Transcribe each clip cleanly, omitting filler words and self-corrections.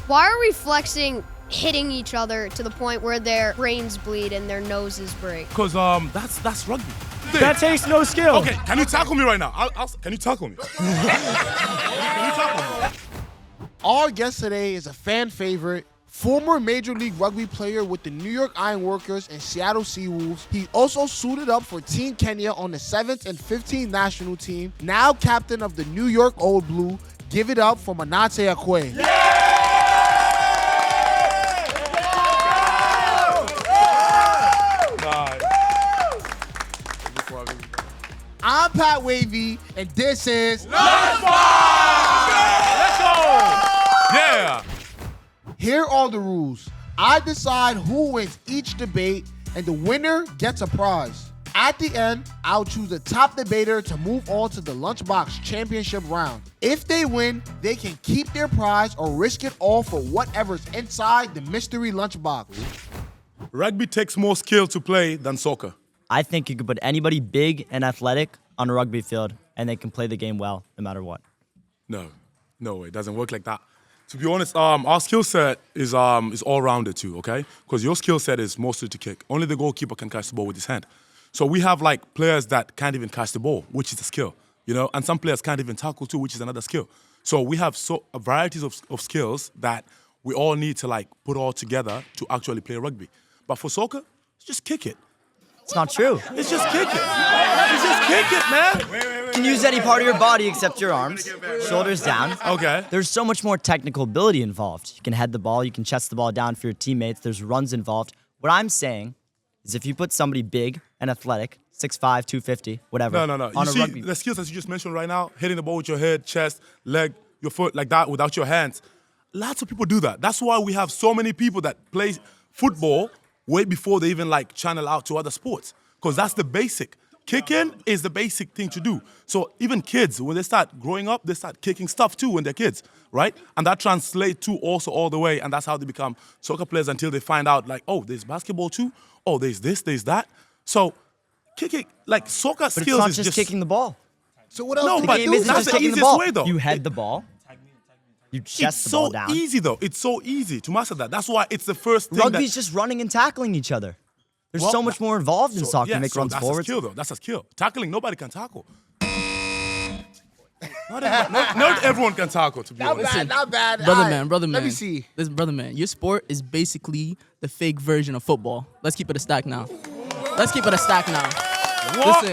Why are we flexing hitting each other to the point where their brains bleed and their noses break? Because that's rugby. That takes no skill. Okay, can you tackle me right now? Can you tackle me? Can you tackle me? Our guest today is a fan favorite, former Major League Rugby player with the New York Ironworkers and Seattle Seawolves. He also suited up for Team Kenya on the 7th and 15th national team. Now captain of the New York Old Blue. Give it up for Monate Akuei. I'm Pat Wavy, and this is Lunchbox! Let's go! Yeah! Here are the rules. I decide who wins each debate, and the winner gets a prize. At the end, I'll choose the top debater to move on to the Lunchbox Championship round. If they win, they can keep their prize or risk it all for whatever's inside the mystery lunchbox. Rugby takes more skill to play than soccer. I think you could put anybody big and athletic on a rugby field, and they can play the game well, no matter what. No, it doesn't work like that. To be honest, our skill set is all-rounded too, okay? Because your skill set is mostly to kick. Only the goalkeeper can catch the ball with his hand. So we have like players that can't even catch the ball, which is a skill, you know? And some players can't even tackle too, which is another skill. So we have varieties of skills that we all need to like put all together to actually play rugby. But for soccer, just kick it. It's not true. It's just kick it. It's just kick it, man. You can use any part of your body except your arms, shoulders down. Okay. There's so much more technical ability involved. You can head the ball, you can chest the ball down for your teammates, there's runs involved. What I'm saying is if you put somebody big and athletic, 6'5", 250, whatever, No. on You a see, rugby... the skills that you just mentioned right now, hitting the ball with your head, chest, leg, your foot, like that, without your hands. Lots of people do that. That's why we have so many people that play football way before they even like channel out to other sports. Because that's the basic. Kicking is the basic thing to do. So even kids, when they start growing up, they start kicking stuff too when they're kids, right? And that translates to also all the way, and that's how they become soccer players until they find out like, oh, there's basketball too. Oh, there's this, there's that. So kicking, like soccer But skills it's not is just kicking the ball. So what else No, do but we The game do? isn't that's just the kicking the easiest ball. way, though. You head the ball, you chest the ball down. It's so easy, though. It's so easy to master that. That's why it's the first thing Rugby's just running and tackling each other. There's so much more involved in soccer to make runs that's forwards. a skill, though. That's a skill. Tackling, nobody can tackle. Not everyone can tackle, to be honest. Not bad. Brother All right, man, brother man. Let me see. Listen, brother man, your sport is basically the fake version of football. Let's keep it a stack now. Let's keep it a stack now. What?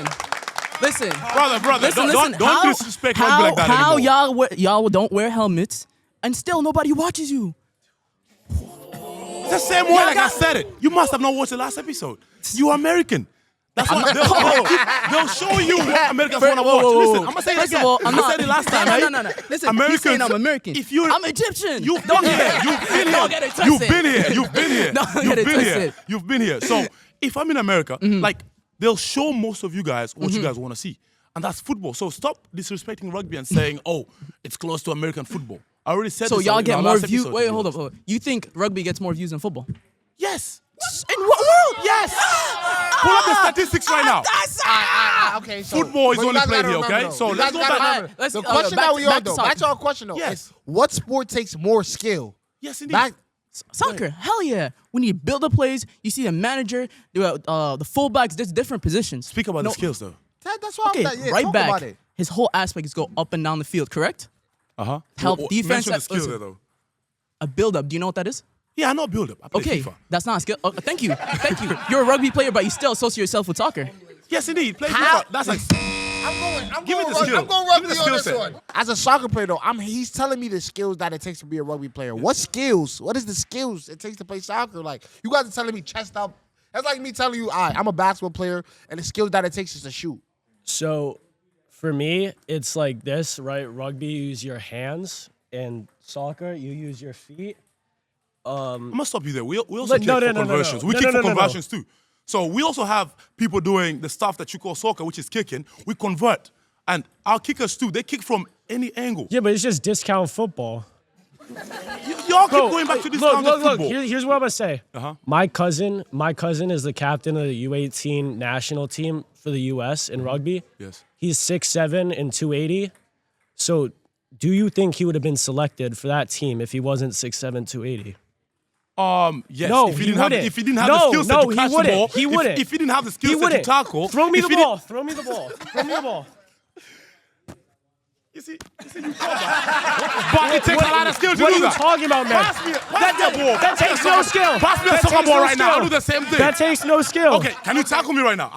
Listen. Brother, Listen, don't how- disrespect rugby like that How anymore. y'all don't wear helmets and still nobody watches you? It's the same way like I said it. You must have not watched the last episode. You American. That's why they'll show you what Americans want to watch. Listen, I'm going to say it First again. of all, I'm I not. said it last time, right? No. Listen, Americans, he's saying I'm American. If you're, I'm Egyptian. You've been here. You've been here. Don't get it You've twisted. been here. You've been here. Don't get You've it been here. twisted. You've been here. So if I'm in America, like they'll show most of you guys what you guys want to see. And that's football. So stop disrespecting rugby and saying, oh, it's close to American football. I already said So this y'all in get our more last views. episode, Wait, to be hold up. honest. You think rugby gets more views than football? Yes. In what world? Yes. Pull up the statistics right now. Okay, so Football is but you only guys played gotta here, remember, okay? though. So You let's guys go gotta back. remember. Let's- The question back that to- we back on to though. soccer. That's our question though. Yes. Is what sport takes more skill? Yes, indeed. Back. Soccer, hell yeah. We need build up plays. You see the manager, the fullbacks, there's different positions. Speak about the skills, though. That's why Okay, I'm yeah, right talk back. about it. His whole aspect is go up and down the field, correct? Uh-huh. Help defense. Mention the skill listen, there, though. A build up. Do you know what that is? Yeah, I know build-up. I play Okay, FIFA. that's not a skill. Oh, thank you. You're a rugby player, but you still associate yourself with soccer. Yes, indeed. Play How- FIFA. That's like... I'm Give me going the skill. I'm going Give me rugby the on skill this set. one. As a soccer player though, he's telling me the skills that it takes to be a rugby player. What skills? What is the skills it takes to play soccer? Like you guys are telling me chest up. That's like me telling you, I'm a basketball player, and the skills that it takes is to shoot. So for me, it's like this, right? Rugby, you use your hands, and soccer, you use your feet. I'm going to stop you there. We also But kick no, for no, no, no, conversions. no. We No, kick no, for no, no, no. conversions too. So we also have people doing the stuff that you call soccer, which is kicking. We convert. And our kickers too, they kick from any angle. Yeah, but it's just discount football. Y'all keep going back to this look, football. look. Here's what I'm gonna say. Uh-huh. My cousin is the captain of the U18 national team for the U.S. in rugby. Yes. He's 6'7" and 280. So do you think he would have been selected for that team if he wasn't 6'7", 280? Yes. No, if he he didn't have, wouldn't. if he didn't have No, the skill set no, to he catch the wouldn't. ball, He wouldn't. If he didn't have the He skill set to wouldn't. tackle, Throw me if the he didn't- ball. Throw me the ball. Throw me the ball. You see, you call that. But it takes a lot of skill to do What are you that. talking about, man? Pass me the ball. That takes no skill. Pass me a That soccer takes ball no right now. skill. I'll do the same thing. That takes no skill. Okay, can you tackle me right now?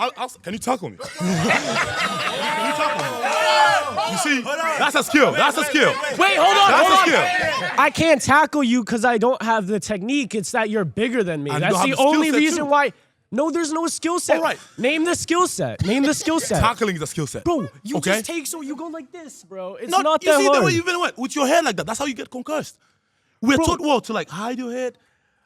Can you tackle me? Can you tackle me? You see, that's a skill. That's a skill. Wait, hold on, That's hold a on. skill. I can't tackle you because I don't have the technique. It's that you're bigger than me. And you That's don't the have the skill only set, reason too. why. No, there's no skill set. All right. Name the skill set. Name the skill set. Tackling is a skill set. Bro, you okay? just take so you go like this, bro. It's Not, not you that see hard. the way you've been with your head like that. That's how you get concussed. We're Bro. taught well to like hide your head,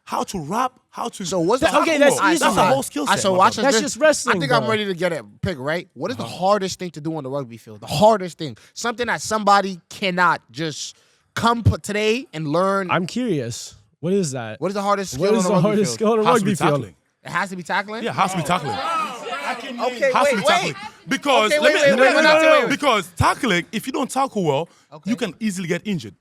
how to wrap, how to. So what's the tackle Okay, that's well. easy. That's a whole skill set. So my watch brother. That's just wrestling, I think I'm bro. ready to get a pick, right? What is the hardest thing to do on the rugby field? The hardest thing. Something that somebody cannot just come today and learn. I'm curious. What is that? What is the hardest skill What on is the the rugby hardest field? skill on a Has to be rugby field? tackling. It has to be tackling? Yeah, has to be tackling. Okay, Has to wait, be tackling. Because Okay, let me wait. because tackling, if you don't tackle well, you can easily get injured.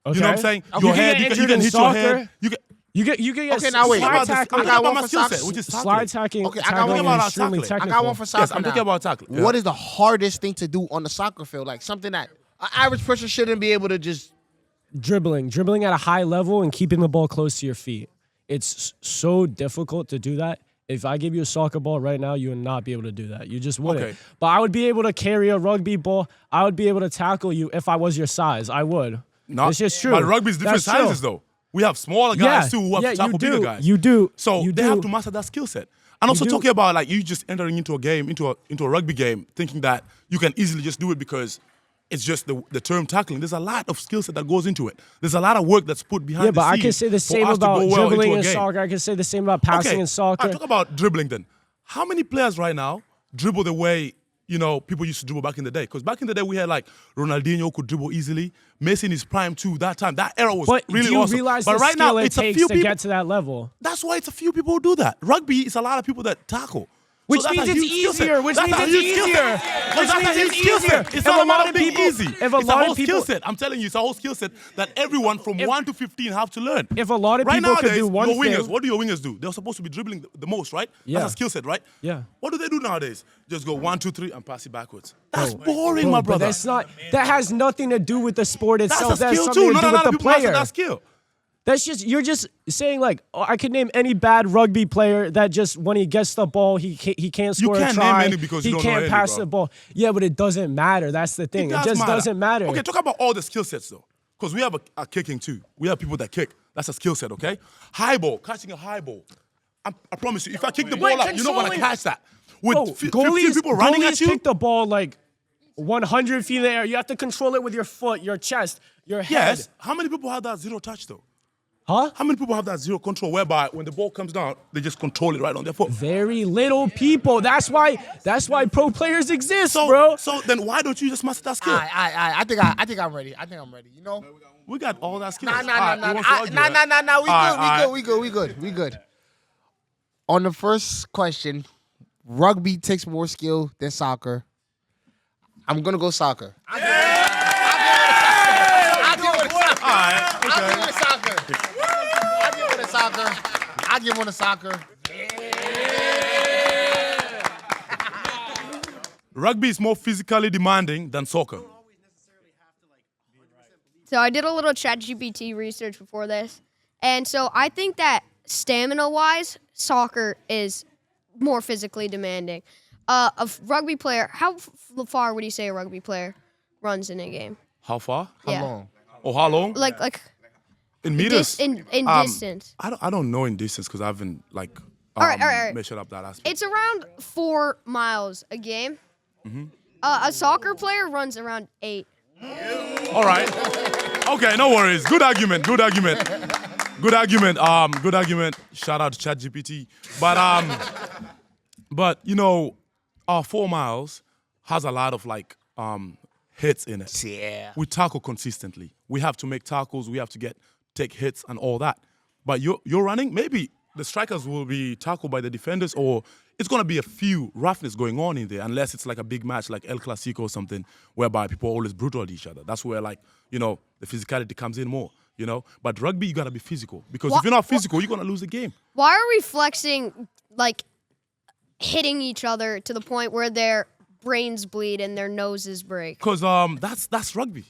Okay. You know what I'm saying? You Your can head, get you injured can in hit your soccer. head. You get You can get Okay, now wait. slide I'm tackling. I'm talking about my for skill soccer. set, which is Slide tackling. tackling. Okay, I got tackling one is about extremely tackling. I technical. got one for soccer. Yes, I'm talking now. about tackling. Yeah. What is the hardest thing to do on the soccer field? Like something that an average person shouldn't be able to just. Dribbling at a high level and keeping the ball close to your feet. It's so difficult to do that. If I give you a soccer ball right now, you would not be able to do that. You just wouldn't. Okay. But I would be able to carry a rugby ball. I would be able to tackle you if I was your size. I would. Not, It's just true. But rugby's different That's true. sizes, though. We have smaller guys too who have to you tackle bigger do. guys. You do. So You they do. have to master that skill set. And also do. talking about like you just entering into a game, into a rugby game, thinking that you can easily just do it because it's just the term tackling. There's a lot of skill set that goes into it. There's a lot of work that's put behind Yeah, the but I scenes can say the for same us to about go well dribbling into a in game. soccer. I can say the same about passing in soccer. Talk about dribbling then. How many players right now dribble the way people used to dribble back in the day? Because back in the day we had like Ronaldinho could dribble easily. Messi in his prime too. That time, that era was But really do you awesome. realize But the right skill now, it it's a takes few to people. get to that level? That's why it's a few people who do that. Rugby is a lot of people that tackle. Which So that's means a it's huge skill set. easier. Which That's means a it's huge skill set. easier. Because Which that's means a huge it's skill easier. set. It's If not a about lot of being people- easy. if a It's a lot whole of people- skill set. I'm telling you, it's a whole skill set that everyone from 1 to 15 have to learn. If a lot of right people could nowadays, do one your wingers, thing- what do your wingers do? They're supposed to be dribbling the most, right? Yeah. That's a skill set, right? Yeah. What do they do nowadays? Just go 1, 2, 3 and pass it backwards. That's boring, Bro, my but brother. that's not. That has nothing to do with the sport That's itself. a That has skill something too. to Not do a with lot the of people master player. that skill. That's just you're just saying like I could name any bad rugby player that just when he gets the ball he can't score can't a try. name any because he you don't know can't any, pass bro. the ball. Yeah, but it doesn't matter. That's the thing. It does just doesn't matter. Okay, talk about all the skill sets though. Because we have a kicking too. We have people that kick. That's a skill set, okay? High ball, catching a high ball. I promise you, if I kick the ball up, you're not going to controlling- catch that. With Bro, 15 people running at you, kick the ball like 100 feet in the air. You have to control it with your foot, your chest, your head. yes. How many people have that zero touch though? Huh? How many people have that zero control whereby when the ball comes down, they just control it right on their foot? Very little people. That's why pro players exist, bro. So then why don't you just master that skill? I think I'm ready. I think I'm ready. You know? We got all that skill. We good. On the first question, rugby takes more skill than soccer. I'm gonna go soccer. I'll give one to soccer. Rugby is more physically demanding than soccer. So I did a little ChatGPT research before this. And so I think that stamina-wise, soccer is more physically demanding. Rugby player, how far would you say a rugby player runs in a game? How far? Yeah. Long. Or how long? Like in meters? in distance. I don't know in distance because I haven't All right. measured up that aspect. It's around 4 miles a game. Mm-hmm. A soccer player runs around 8. All right. Okay, no worries. Good argument. Good argument. Shout out to ChatGPT. But 4 miles has a lot of hits in it. Yeah. We tackle consistently. We have to make tackles. We have to take hits and all that. But you're running, maybe the strikers will be tackled by the defenders, or it's going to be a few roughness going on in there, unless it's like a big match like El Clasico or something, whereby people are always brutal at each other. That's where, like, the physicality comes in more, But rugby, you got to be physical. Because if you're not physical, you're going to lose the game. Why are we flexing, like, hitting each other to the point where their brains bleed and their noses break? Because that's rugby.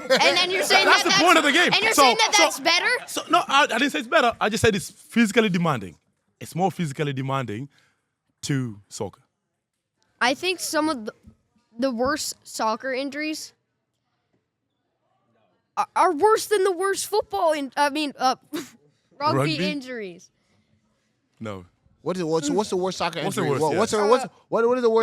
And then you're saying That's the point of the game. And you're saying that's better? So no, I didn't say it's better. I just said it's physically demanding. It's more physically demanding to soccer. I think some of the worst soccer injuries are worse than the worst football. Rugby injuries. No. What's the worst soccer What's the injury? worst, What is the worst?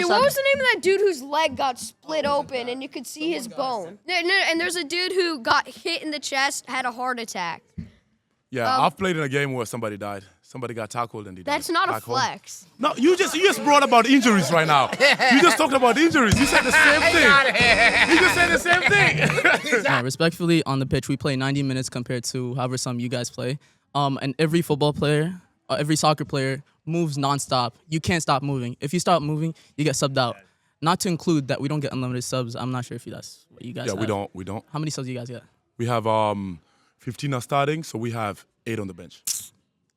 What was the name of that dude whose leg got split open and you could see his bone? No, and there's a dude who got hit in the chest, had a heart attack. Yeah, I've played in a game where somebody died. Somebody got tackled and he died. That's not a back home. flex. No, you just brought about injuries right now. You just talked about injuries. You said the same thing. You just said the same thing. Respectfully, on the pitch, we play 90 minutes compared to however some you guys play. And every football player, every soccer player moves nonstop. You can't stop moving. If you stop moving, you get subbed out. Not to include that we don't get unlimited subs. I'm not sure if that's what you guys have. We don't. How many subs do you guys get? We have 15 are starting, so we have 8 on the bench.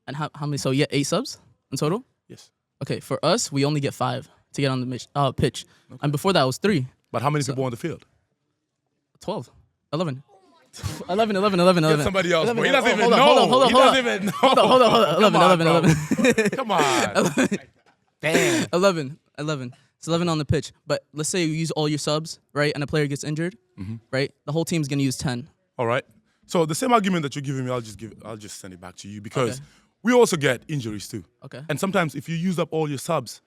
And how many? So you get 8 subs in total? Yes. Okay, for us, we only get 5 to get on the pitch. Okay. And before that, it was 3. But how many people on the field? 12. 11. 11. Get somebody else, 11, bro. He doesn't even hold know. on. He doesn't even know. Hold on. 11. Come on. Damn. 11. It's 11 on the pitch. But let's say you use all your subs, right, and a player gets injured, right? The whole team's going to use 10. All right. So the same argument that you're giving me, I'll just send it back to you because we also get injuries too. Okay. And sometimes if you use up all your subs,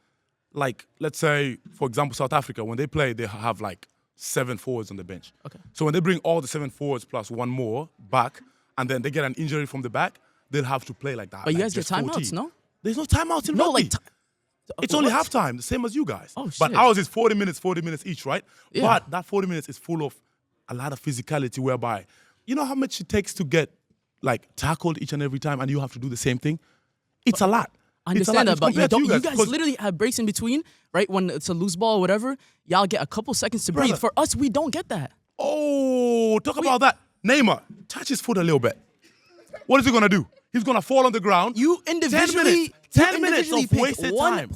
like let's say, for example, South Africa, when they play, they have like 7 forwards on the bench. Okay. So when they bring all the 7 forwards plus 1 more back, and then they get an injury from the back, they'll have to play like that. But you like guys get just 14. timeouts, no? There's no timeouts in rugby. It's only halftime, the same as you guys. Oh, but shit. ours is 40 minutes each, right? Yeah. But that 40 minutes is full of a lot of physicality whereby, you know how much it takes to get like tackled each and every time and you have to do the same thing? It's a lot. I understand that, but Compared to you guys literally have breaks in between, right? When it's a loose ball or whatever, y'all get a couple seconds to breathe. Brother. For us, we don't get that. Oh, talk about that. Neymar, touch his foot a little bit. What is he going to do? He's going to fall on the ground. You 10 individually, minutes of wasted time.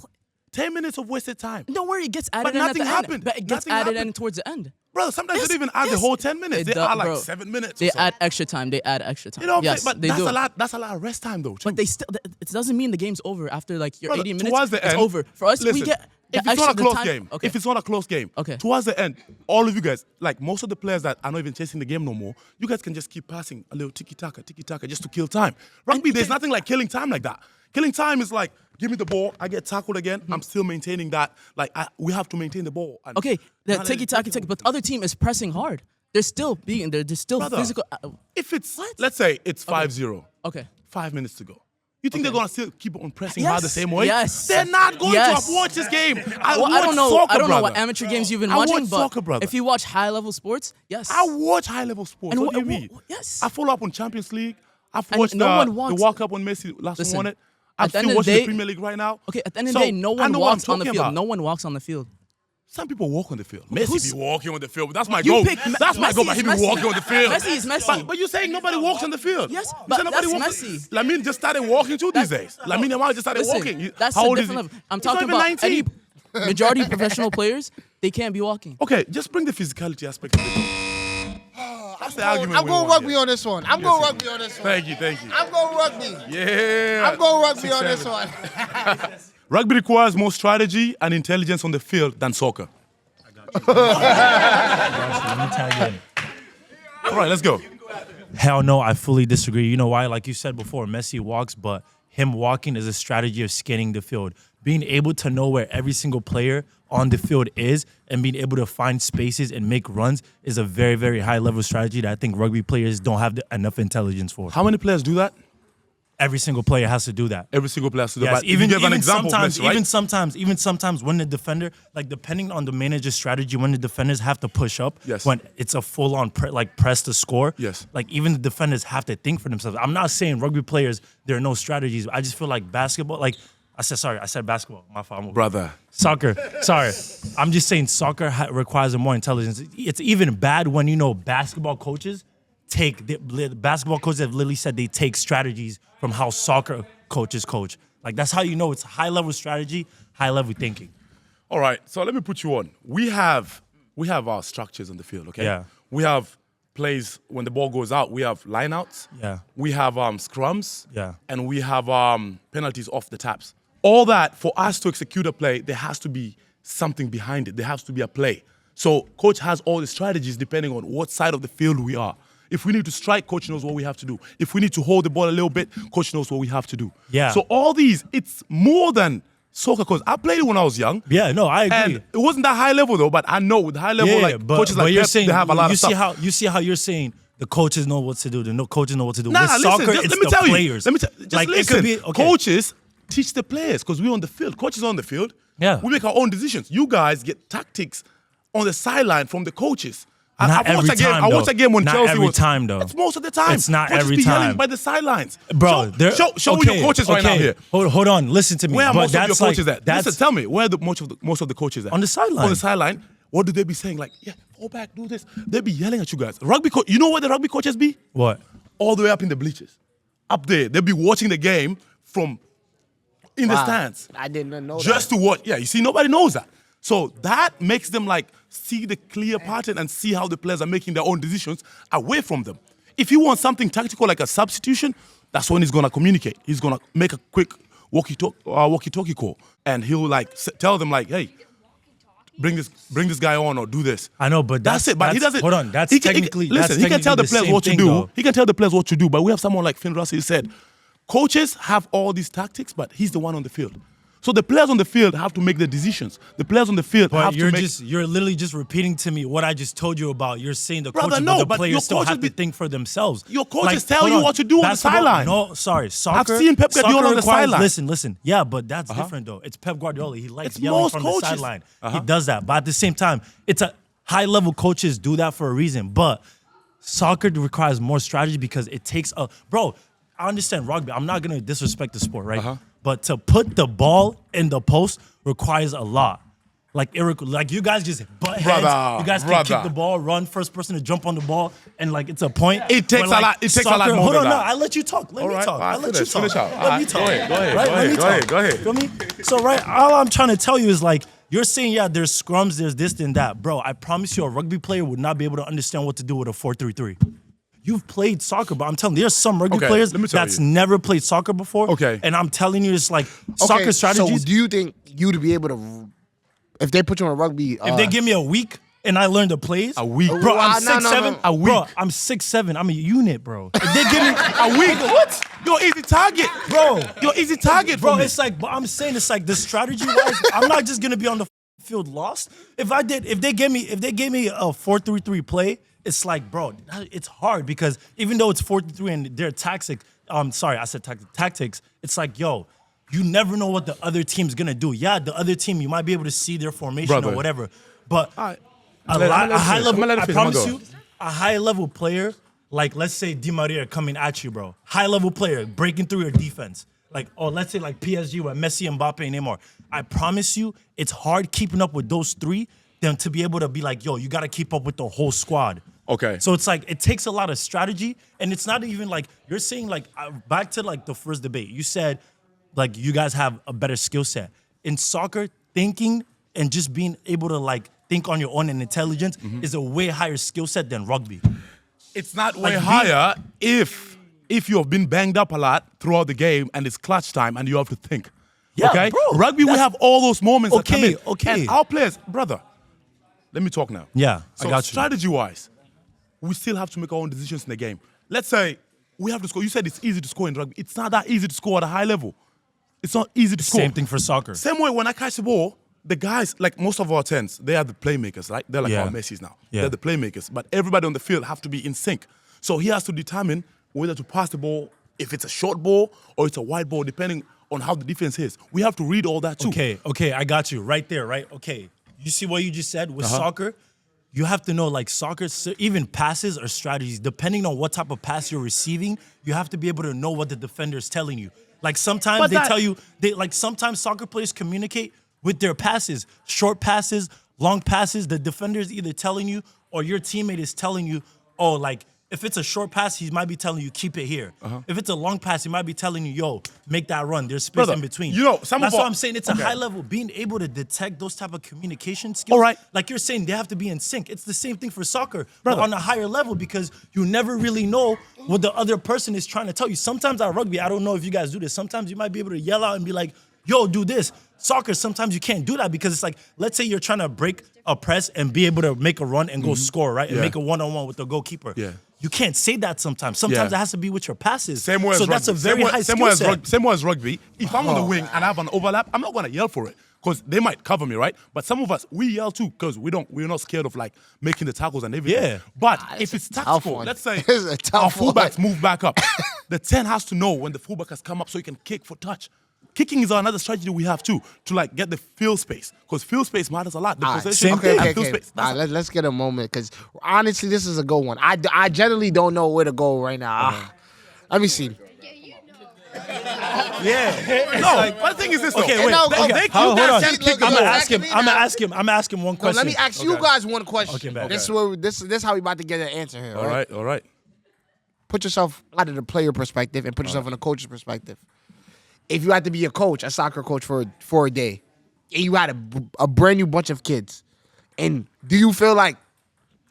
10 minutes of wasted time. Don't worry, it gets added But in at nothing the happened. end. But it gets Nothing added in happened. towards the end. Brother, sometimes they don't even add the whole 10 minutes. They add like 7 minutes. They or so. add extra time. You know what I'm Yes, saying? But they that's do. a lot. That's a lot of rest time, though. Too. But it doesn't mean the game's over after like your Brother, 80 minutes. towards the it's end, over. For us, listen, we get if the it's not a extra close time. game, Okay. if it's not a close game, Okay. towards the end, all of you guys, like most of the players that are not even chasing the game no more, you guys can just keep passing a little tiki-taka, just to kill time. Rugby, there's nothing like killing time like that. Killing time is like, give me the ball, I get tackled again, I'm still maintaining that. Like, we have to maintain the ball. And Okay, the not tiki-taka, let it- but the other team is pressing hard. They're still being there. They're still Brother, physical. If it's, What? let's say it's 5-0, Okay. 5 minutes to go. You think Okay. they're going to still keep on pressing Yes, hard the same way? yes. They're not going Yes. to watch this game. Well, I I don't know. Soccer, I don't know what brother. amateur games you've been I watch watching, but soccer, brother. if you watch high-level sports, yes. I watch high-level sports. And what do you wh- mean? wh- yes. I follow up on Champions League. I've And watched no the one walks- World Cup when Messi last Listen, won it. at I'm the end still of the watching day- the Premier League right now. Okay, at the end of So, the day, no I one know what I'm walks on the talking field. about. No one walks on the field. Some people walk on the field. Who's- Messi be walking on the field. That's my You goal. pick That's my Messi goal. But is he be Messi. walking on the field. Messi is Messi. But you're saying nobody walks on the field. Yes, You but said nobody that's walks. Messi. Lamine just started walking too these days. Lamine Yamal just started Listen, walking. that's How a old is different he? level. I'm He's not talking even about 19. any majority of professional players. They can't be walking. Okay, just bring the physicality aspect of it. That's the argument. I'm we going want rugby here. on this one. I'm going rugby on this one. Thank you. I'm going rugby. Yeah. I'm going rugby on 6-7. this one. Rugby requires more strategy and intelligence on the field than soccer. Let me tag in. All right, let's go. Hell no, I fully disagree. You know why? Like you said before, Messi walks, but him walking is a strategy of scanning the field. Being able to know where every single player on the field is and being able to find spaces and make runs is a very, very high level strategy that I think rugby players don't have enough intelligence for. How many players do that? every single player has to do that. Every single player has to do Yes, that. You give an example, sometimes, Messi, right? even sometimes when the defender, like depending on the manager's strategy, when the defenders have to push up, Yes. when it's a full-on press to score, Yes. like even the defenders have to think for themselves. I'm not saying rugby players there are no strategies. I just feel like basketball, like I said basketball. My fault, Brother. Soccer. Sorry, I'm just saying soccer requires more intelligence. It's even bad when basketball coaches basketball coaches have literally said they take strategies from how soccer coaches coach. Like that's how you know it's high level strategy, high level thinking. All right, so let me put you on. We have our structures on the field, okay? Yeah. We have plays when the ball goes out. We have lineouts. Yeah. We have scrums. Yeah. And we have penalties off the taps. All that, for us to execute a play, there has to be something behind it. There has to be a play. So coach has all the strategies depending on what side of the field we are. If we need to strike, coach knows what we have to do. If we need to hold the ball a little bit, coach knows what we have to do. Yeah. So all these, it's more than soccer, because I played it when I was young. Yeah, no, I agree. And it wasn't that high level though, but I know with high level, coaches like you're Pep, saying, they have a lot you of see stuff. you see how you're saying the coaches know what to do. The coaches know what to do. Nah, With listen, soccer, just, it's let me the tell players. you. Just like listen. it could be okay. Coaches teach the players because we're on the field. Coaches are on the field. Yeah. We make our own decisions. You guys get tactics on the sideline from the coaches. Not every time, I watched a game when Not Chelsea every was. time, though. It's most of the time. It's not coaches every be yelling time. by the sidelines. Bro, show me your coaches right now here. Hold on, listen to me. Where are But most of your that's coaches like, at? Listen, tell me, where are most of the coaches at? On the sideline. On the sideline. What do they be saying? Like, yeah, fall back, do this. They be yelling at you guys. Rugby coach, you know where the rugby coaches be? What? All the way up in the bleachers. Up there. They'll be watching the game from in the stands. I didn't know Just to watch. Yeah, you see, nobody knows that. So that makes them like see the clear pattern and see how the players are making their own decisions away from them. If you want something tactical like a substitution, that's when he's gonna communicate. He's gonna make a quick walkie-talkie call, and he'll like tell them like, "Hey, bring this guy on or do this." I know, but That's it. But he doesn't. Hold on, that's he can, technically. listen. He can tell the players what to do. He can tell the players what to do. But we have someone like Finn Russell. He said, coaches have all these tactics, but he's the one on the field. So the players on the field have to make the decisions. The players on the field But have to make. you're literally just repeating to me what I just told you about. You're saying the Brother, coaches, no, but the but your players still coaches have to think for themselves. Your coaches Like, tell hold you on, what to do on the basketball- sideline. No, sorry, soccer. seen Pep Guardiola soccer on the requires- sideline. Listen, yeah, but that's different though. It's Pep Guardiola. He likes It's yelling most from coaches. the sideline. He does that, but at the same time, it's a high-level coaches do that for a reason. But soccer requires more strategy because it takes a bro. I understand rugby. I'm not gonna disrespect the sport, right? But to put the ball in the post requires a lot. Like you guys just butt heads. Brother, You guys can kick the ball, run first person to jump on the ball, and like it's a point. It takes But, a like, lot. It takes a lot soccer- more Hold than on, no, that. I let you talk. Let All me right, talk. all right, I let you finish talk. out. Let All me right, talk. go ahead, Right? Let me go ahead, talk. go ahead. Feel me? So right, all I'm trying to tell you is like you're saying, yeah, there's scrums, there's this and that, bro. I promise you, a rugby player would not be able to understand what to do with a 4-3-3. You've played soccer, but I'm telling you, there's some rugby Okay, players let me tell that's you. never played soccer before. Okay. And I'm telling you, it's like soccer strategies. So do you think you'd be able to, if they put you on a rugby, if they give me a week and I learn the plays, A week? bro, I'm No, no, 6'7". no. A week? Bro, I'm 6'7". I'm a unit, bro. If they give me A week? What? You're easy target, bro, You're easy target, bro, for me. it's like, but I'm saying it's like the strategy wise, I'm not just gonna be on the field lost. If they gave me a 4-3-3 play, it's like, bro, it's hard because even though it's 4-3 and their tactics, sorry, I said tactics, it's like, yo, you never know what the other team's gonna do. Yeah, the other team, you might be able to see their formation Brother. or whatever, but All right. a Let- lot, let a it high finish. level, I'ma let it I finish. I'ma promise go. you, a high level player, like let's say Di Maria coming at you, bro. High level player breaking through your defense. Like, oh, let's say like PSG with Messi, Mbappe, and Neymar. I promise you, it's hard keeping up with those three than to be able to be like, yo, you got to keep up with the whole squad. Okay. So it's like, it takes a lot of strategy, and it's not even like, you're saying like, back to like the first debate, you said like you guys have a better skill set. In soccer, thinking and just being able to like think on your own and intelligence is a way higher skill set than rugby. It's not way Like, higher if you have been banged up a lot throughout the game and it's clutch time and you have to think. Yeah, okay? bro, Rugby, we that's- have all those moments that come Okay, in. okay. And our players, brother, let me talk now. Yeah, So I got you. strategy-wise, we still have to make our own decisions in the game. Let's say we have to score. You said it's easy to score in rugby. It's not that easy to score at a high level. It's not easy to score. Same thing for soccer. Same way when I catch the ball, the guys, like most of our 10s, they are the playmakers, right? They're like Yeah. our Messis now. Yeah. They're the playmakers. But everybody on the field have to be in sync. So he has to determine whether to pass the ball if it's a short ball or it's a wide ball, depending on how the defense is. We have to read all that too. Okay, I got you right there, right? Okay, you see what you just said with soccer? You have to know, like soccer, even passes or strategies, depending on what type of pass you're receiving, you have to be able to know what the defender is telling you. Like sometimes tell you, sometimes soccer players communicate with their passes, short passes, long passes. The defender is either telling you or your teammate is telling you, oh, like, if it's a short pass, he might be telling you, keep it here. If it's a long pass, he might be telling you, yo, make that run. There's space in between. You know, that's what I'm saying. It's a high level. Being able to detect those type of communication skills. All right. Like you're saying, they have to be in sync. It's the same thing for soccer, but on a higher level, because you never really know what the other person is trying to tell you. Sometimes at rugby, I don't know if you guys do this. Sometimes you might be able to yell out and be like, yo, do this. Soccer, sometimes you can't do that because it's like, let's say you're trying to break a press and be able to make a run and go score, right? And make a one-on-one with the goalkeeper. Yeah. You can't say that sometimes. Sometimes it has to be with your passes. Same way as so that's a very high skill set. Same way as rugby. If I'm on the wing and I have an overlap, I'm not going to yell for it because they might cover me, right? But some of us, we yell too because we're not scared of like making the tackles and everything. Yeah. But if it's tactical, let's say our fullbacks move back up, the 10 has to know when the fullback has come up so he can kick for touch. Kicking is another strategy we have too, to like get the field space, because field space matters a lot. The possession and field space. Let's get a moment, because honestly, this is a good one. I generally don't know where to go right now. Let me see. Yeah. No, but the thing is this though. Okay, wait. No, Okay, hold on. I'm gonna ask him one question. Let me ask you guys one question. Okay, back. This is how we about to get an answer here. All right. Put yourself out of the player perspective and put yourself in a coach's perspective. If you had to be a coach, a soccer coach for a day, and you had a brand new bunch of kids, and do you feel like,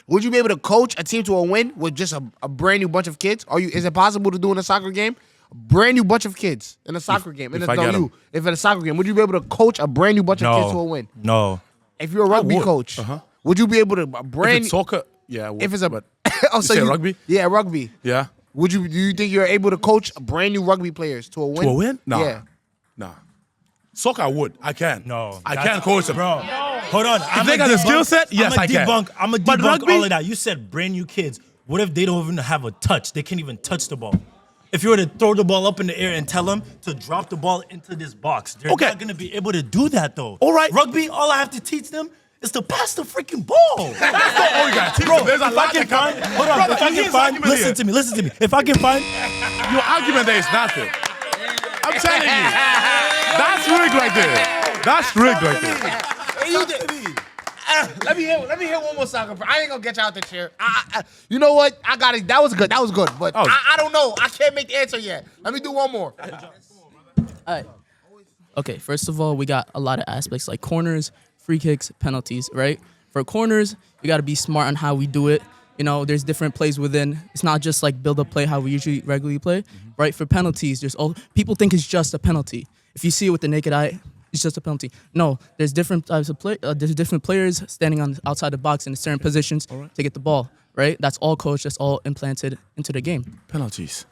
would you be able to coach a team to a win with just a brand new bunch of kids? Is it possible to do in a soccer game? A brand new bunch of kids in a soccer game. If in a soccer game, would you be able to coach a brand new bunch of kids to a win? No. If you're a rugby coach, would you be able to If it's soccer, yeah. If it's a but rugby? Yeah, rugby. Yeah. Do you think you're able to coach brand new rugby players to a win? To a win? Nah. Yeah. Nah. Soccer, I would. I can. No. I can't coach them. Bro, hold on. If they got the skill set, yes, I can. I'm a But debunk rugby? all of that. You said brand new kids. What if they don't even have a touch? They can't even touch the ball. If you were to throw the ball up in the air and tell them to drop the ball into this box, they're not going to be able to do that, though. All right. Rugby, all I have to teach them is to pass the freaking ball. That's not all you got to teach them. There's a lot to come. Hold on. If I can find, listen to me. If I can find, your argument there is nothing. I'm telling you. That's rigged right there. That's rigged right there. Let me hear one more soccer. I ain't gonna get you out the chair. You know what? I got it. That was good. But I don't know. I can't make the answer yet. Let me do one more. All right. Okay, first of all, we got a lot of aspects like corners, free kicks, penalties, right? For corners, you got to be smart on how we do it. You know, there's different plays within. It's not just like build up play how we usually regularly play, right? For penalties, people think it's just a penalty. If you see it with the naked eye, it's just a penalty. No, there's different types of play. There's different players standing on outside the box in certain positions to get the ball, right? That's all coached. That's all implanted into the game. Penalties.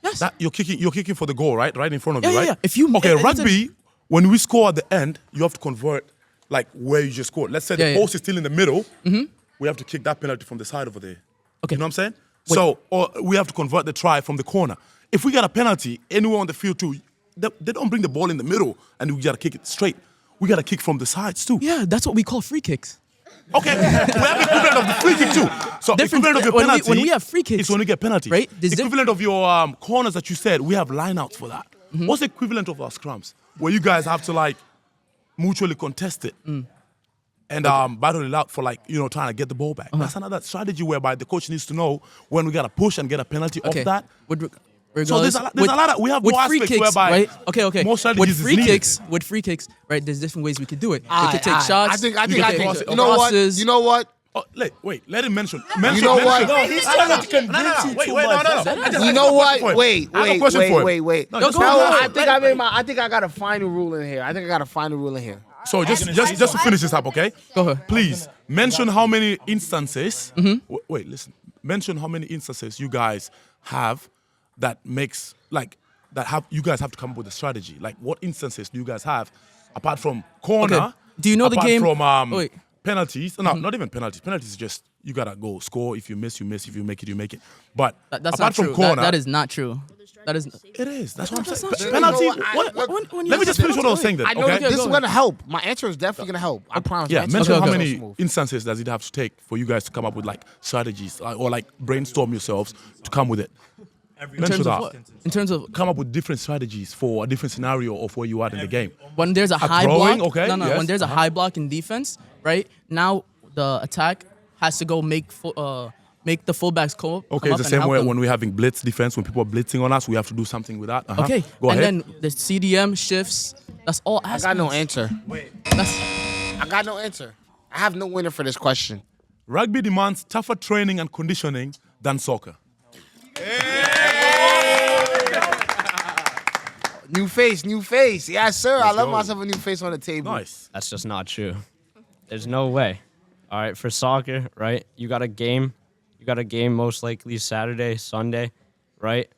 Yes. You're kicking for the goal, right? Right in front of you, right? Yeah. If you rugby, when we score at the end, you have to convert like where you just scored. Let's say the post is still in the middle. We have to kick that penalty from the side over there. Okay. You know what I'm saying? So, or we have to convert the try from the corner. If we got a penalty anywhere on the field too, they don't bring the ball in the middle and we got to kick it straight. We got to kick from the sides too. Yeah, that's what we call free kicks. Okay, we have equivalent of the free kick too. So equivalent of your penalty. When we have free kicks, it's when we get penalty. Right? Equivalent of your corners that you said, we have lineouts for that. What's the equivalent of our scrums? Where you guys have to like mutually contest it and battle it out for like, trying to get the ball back. That's another strategy whereby the coach needs to know when we got to push and get a penalty off that. So there's a lot of, we have more aspects kicks, whereby right? Okay. more strategies With free kicks, right? There's different ways we could do it. We could take shots. I think. You know what? Oh, wait, let him mention. You know what? no, he's trying to convince you too much. You know what? Wait. I have a question for him. No, just I think I got a final rule in here. So just to finish this up, okay? Go ahead. Please mention how many instances. Wait, listen. Mention how many instances you guys have that makes you guys have to come up with a strategy. Like, what instances do you guys have apart from corner? Okay. Do you know the game? Apart from penalties? No, not even penalties. Penalties is just you gotta go score. If you miss, you miss. If you make it, you make it. But That's apart not from true. corner, That is not true. That is. it is. That's what I'm saying. not true. Penalty. You know, Let me just finish what I was saying then. I know Okay. this is gonna help. My answer is definitely gonna help. I promise. Yeah, My answer mention is how so many smooth. instances does it have to take for you guys to come up with like strategies or like brainstorm yourselves to come with it. In Mention terms of that. what? In terms of Come up with different strategies for a different scenario of where you are in the game. when there's a high throwing, block. okay, No, yes, when there's a high block in defense, right now the attack has to go make the fullbacks come Okay, up it's the and same help way them. when we're having blitz defense, when people are blitzing on us, we have to do something with that. Okay, Go and ahead. then the CDM shifts. That's all I aspects. got no answer. That's, I got no answer. I have no winner for this question. Rugby demands tougher training and conditioning than soccer. New face, new face. Yes, sir. I Let's love go. myself a new face on the table. Nice. That's just not true. There's no way. All right, for soccer, right? You got a game. You got a game most likely Saturday, Sunday, right?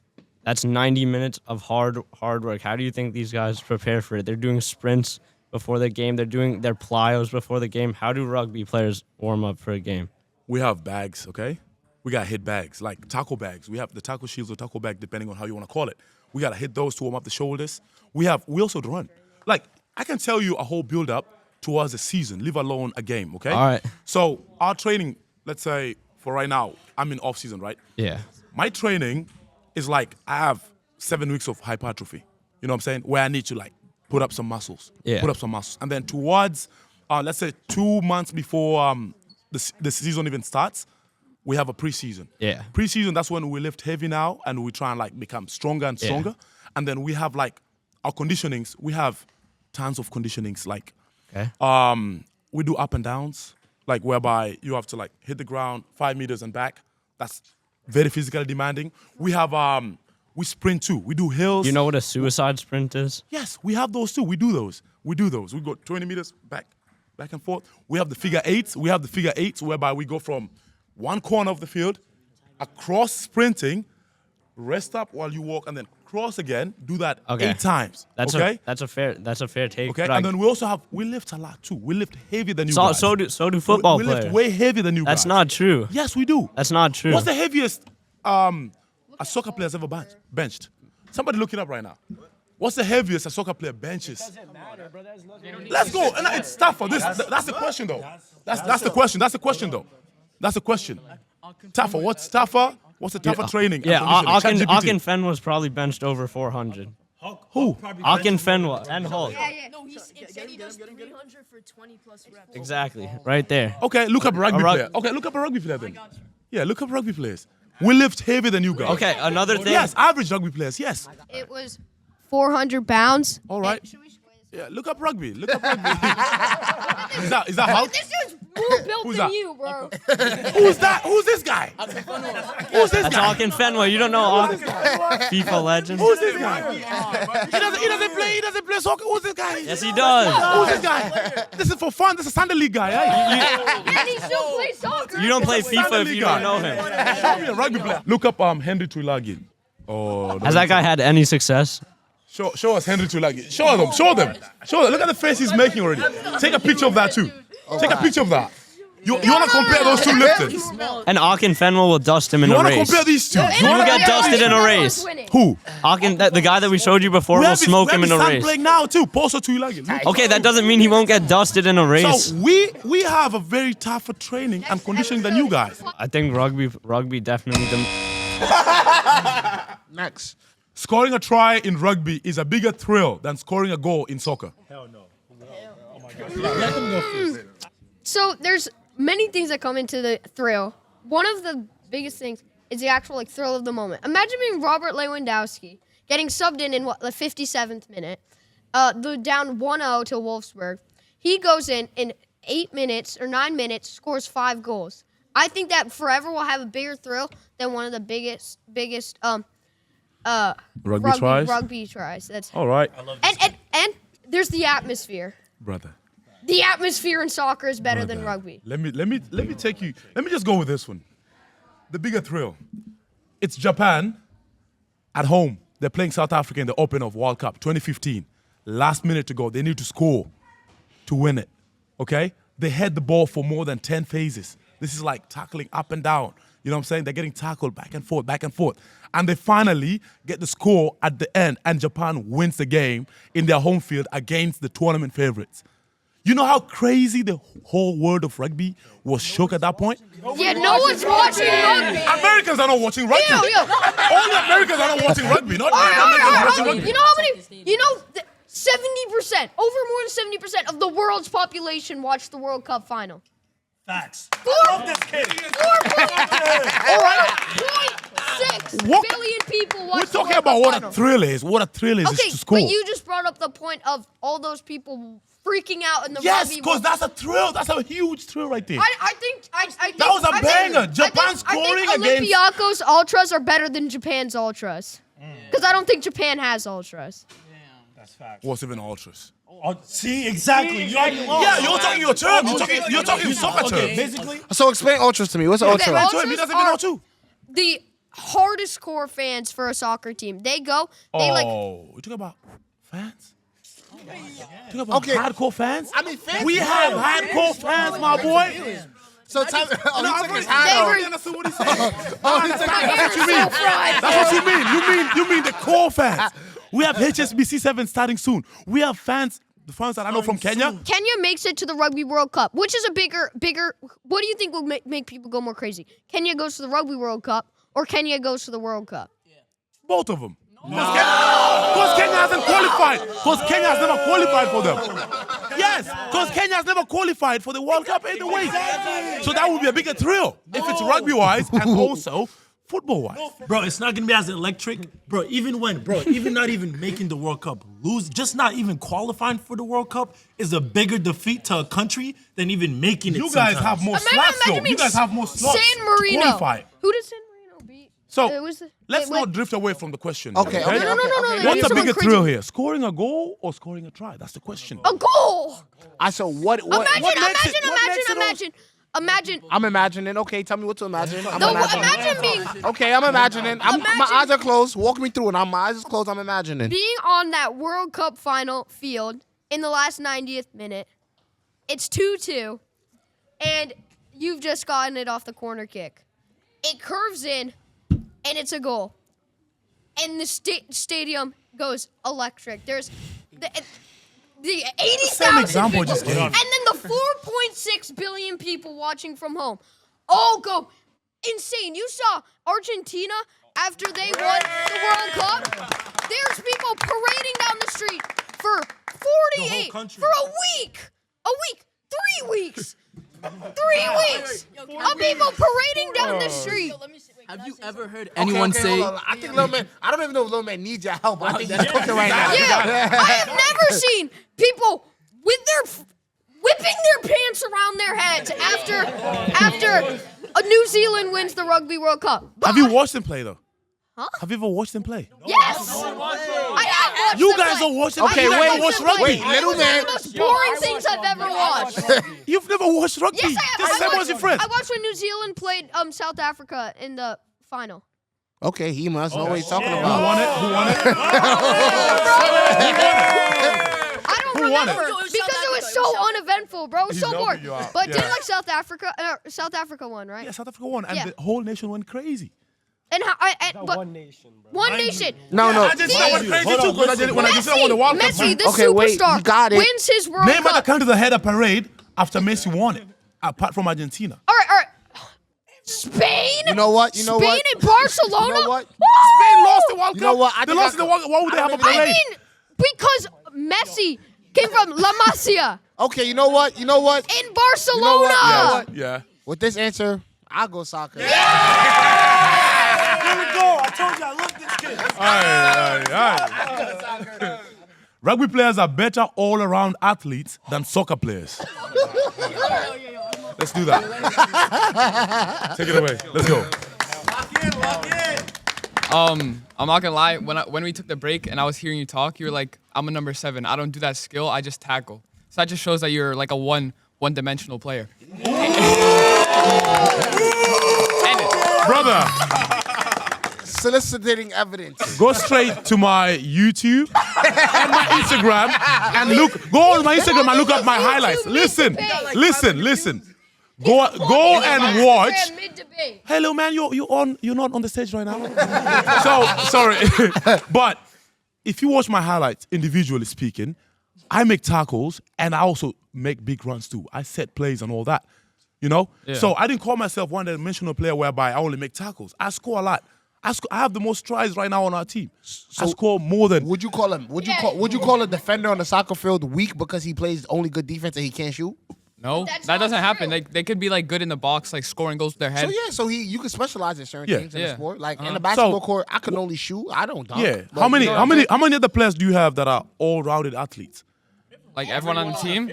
That's 90 minutes of hard work. How do you think these guys prepare for it? They're doing sprints before the game. They're doing their plyos before the game. How do rugby players warm up for a game? We have bags, okay? We got hit bags, like tackle bags. We have the tackle shields or tackle bag, depending on how you want to call it. We got to hit those to warm up the shoulders. We also run. Like, I can tell you a whole build-up towards a season, leave alone a game, okay? All right. So our training, let's say, for right now, I'm in off-season, right? Yeah. My training is like I have 7 weeks of hypertrophy. You know what I'm saying? Where I need to like put up some muscles. Yeah. Put up some muscles. And then towards, let's say 2 months before the season even starts, we have a preseason. Yeah. Preseason, that's when we lift heavy now and we try and like become stronger and stronger. And then we have like our conditionings. We have tons of conditionings. Like Okay. we do up and downs, like whereby you have to like hit the ground 5 meters and back. That's very physically demanding. We have we sprint too. We do hills. You know what a suicide sprint is? Yes, we have those too. We do those. We go 20 meters back and forth. We have the figure eights. Whereby we go from one corner of the field across sprinting, rest up while you walk, and then cross again. Do that Okay. 8 times. That's okay. that's a fair take. Okay, but and then we lift a lot too. We lift heavier than you so, guys. so do football we players. lift way heavier than you That's guys. not true. Yes, we do. That's not true. What's the heaviest a soccer player's ever benched? Somebody look it up right now. What's the heaviest a soccer player benches? Let's go. And it's tougher. That's the question though. That's the question. That's the question though. That's the question. Tougher. What's tougher? What's the tougher training? and conditioning? ChatGPT. Akin Fenwa's probably benched over 400. Who? Akin Fenwa and Hulk. No, it said he does 300 for 20 plus reps. Exactly. Right there. Okay, look up a rugby rug- player. Okay, look up a rugby player then. Yeah, look up rugby players. We lift heavier than you guys. Okay, another thing. Yes, average rugby players. Yes. It was 400 pounds. All right. Yeah, look up rugby. Look up rugby. is that Hulk? This dude's more built Who's than that? you, bro. Who's that? Who's this guy? Who's this That's guy? Akin Fenwa. You don't know FIFA legend? Who's this guy? He doesn't play soccer. Who's this guy? Yes, he does. Who's this guy? This is for fun. This is a Sunday League guy. Hey? And he still plays soccer. You don't play This is a Sunday FIFA if League you guy. don't know him. Show me a rugby player. Look up Henry Tuilagi. Oh, Has that guy had any success? Show us Henry Tuilagi. Show them. Look at the face he's making already. Take a picture of that too. Take a picture of that. You want to compare those two lifters? And Akin Fenwa will dust him in You a want to race. compare these two? You will get dusted in a race. Who? Akin, the guy that we showed you before, will smoke him in a race. playing now too. Poso Tuilagi. Look. Okay, that doesn't mean he won't get dusted in a race. So we have a very tougher training and conditioning than you guys. I think rugby definitely. Next. Scoring a try in rugby is a bigger thrill than scoring a goal in soccer. So there's many things that come into the thrill. One of the biggest things is the actual like thrill of the moment. Imagine being Robert Lewandowski, getting subbed in what, the 57th minute, the down 1-0 to Wolfsburg. He goes in 8 minutes or 9 minutes, scores 5 goals. I think that forever will have a bigger thrill than one of the biggest rugby tries. That's All right, and there's the atmosphere. brother. The atmosphere in soccer is better than rugby. Let me take you. Let me just go with this one. The bigger thrill. It's Japan at home. They're playing South Africa in the Open of World Cup 2015. Last minute to go. They need to score to win it. Okay? They had the ball for more than 10 phases. This is like tackling up and down. You know what I'm saying? They're getting tackled back and forth, back and forth. And they finally get the score at the end, and Japan wins the game in their home field against the tournament favorites. You know how crazy the whole world of rugby was shook at that point? Yeah, no one's watching rugby. Americans are not watching rugby. Only Americans are not watching rugby. Not All Americans right. watching rugby. You know how many? 70%, over more than 70% of the world's population watched the World Cup final. Facts. All Love this kid. 4.6 billion people watched We're the talking World about Cup what final. a thrill is. What a thrill is Okay, to score. but you just brought up the point of all those people freaking out in the Yes, rugby. because that's a thrill. That's a huge thrill right there. I think That was a banger. Japan scoring I think against- Olympiacos Ultras are better than Japan's Ultras. Because I don't think Japan has Ultras. That's facts. What's even ultras? See, exactly. Yeah, you're talking your term. You're talking soccer terms. Basically, So explain ultras to me. What's an Okay, ultra? ultras He doesn't even are know too. the hardest core fans for a soccer team. They go, they like, Oh, you talking about fans? You talking about Okay. hardcore fans? I mean, fans. We have hardcore fans, my boy. So time. Oh, No, he I took his really- hat I off. really understood what he said. Oh, he took his That's what you mean. That's what you mean. You mean the core fans. We have HSBC 7 starting soon. We have fans, the fans that I know from Kenya. Kenya makes it to the Rugby World Cup, which is a bigger, what do you think will make people go more crazy? Kenya goes to the Rugby World Cup or Kenya goes to the World Cup? Both of them. Because Kenya hasn't qualified. Because Kenya has never qualified for them. Yes, because Kenya has never qualified for the World Cup anyway. So that would be a bigger thrill if it's rugby-wise and also football-wise. bro, it's not gonna be as electric, bro. Even not even making the World Cup, just not even qualifying for the World Cup is a bigger defeat to a country than even making it. You guys sometimes. have more slots, though. You guys have more slots San to Marino. qualify. Who does San Marino beat? So It was the- let's wait, not drift away from the question. Okay, okay, No, no, no, no, okay. no. What's the Someone bigger crazy. thrill here? Scoring a goal or scoring a try? That's the question. A goal. I said what? Imagine. I'm imagining. Okay, tell me what to imagine. I'm No, imagining. imagine being Okay, I'm imagining. My Imagine- eyes are closed. Walk me through it. My eyes are closed. I'm imagining. being on that World Cup final field in the last 90th minute. It's 2-2, and you've just gotten it off the corner kick. It curves in, and it's a goal. And the stadium goes electric. There's the 80,000 example people, just gave. and then the 4.6 billion people watching from home all go insane. You saw Argentina after they won the World Cup. There's people parading down the street for 48 country. for a week, 3 weeks. 3 weeks of people parading down the street. Have you ever heard anyone say? hold on. I think Lil Man. I don't even know if Lil Man needs your help. I think he's cooking right now. Yeah, I have never seen people with their whipping their pants around their heads after a New Zealand wins the Rugby World Cup. But Have you watched them play, though? Huh? Have you ever watched them play? Yes, I have watched You them guys play. don't watch them. Okay, you guys wait, don't watch rugby. wait, little man. One of the most boring things I've ever watched. You've never watched rugby. Yes, I have. This is everyone's your friend. I watched when New Zealand played South Africa in the final. Okay, he must know what he's talking Who about. won it? Who won it? I don't Who won remember it? because it was so uneventful, bro. It was He's so helping boring. you out. But Yeah. didn't like South Africa won, right? Yeah, South Africa won, and Yeah. the whole nation went crazy. And but One nation, bro. one nation. No. Argentina went crazy too because when Argentina won the World Cup. Messi, the Okay, wait, superstar, you got it. wins his World Name other Cup. countries that had a parade after Messi won it, apart from Argentina. All right. Spain. You know what? Spain and Barcelona. You know what? Spain lost the World Cup. You know what? I They think lost I- the World Cup. Why would they have a I don't parade? I mean, because Messi came from La Masia Okay, you know what? in Barcelona. You know what? Yeah. With this answer, I'll go soccer. Here we go. I told you I love this kid. All right. Rugby players are better all-around athletes than soccer players. Let's do that. Take it away. Let's go. I'm not gonna lie. When we took the break and I was hearing you talk, you were like, "I'm a number 7. I don't do that skill. I just tackle." So that just shows that you're like a one-dimensional player. Brother, Soliciting evidence. go straight to my YouTube and my Instagram and go on my Instagram and look at my highlights. Listen. Go and watch. Mid-debate. Hey, little man, you're not on the stage right now. So sorry, but if you watch my highlights, individually speaking, I make tackles and I also make big runs too. I set plays and all that, you know. Yeah. So I didn't call myself one-dimensional player whereby I only make tackles. I score a lot. I have the most tries right now on our team. I score more than. Would you call him? Would you call a defender on the soccer field weak because he plays only good defense and he can't shoot? No, That's that not doesn't happen. true. They could be like good in the box, like scoring goals with their head. So you can specialize in certain things in the Yeah. sport. Like in the basketball court, I can only shoot. I don't dunk. Yeah. But How many? you know How what I'm many? How many other players do you have that are all-rounded athletes? Like everyone on the team,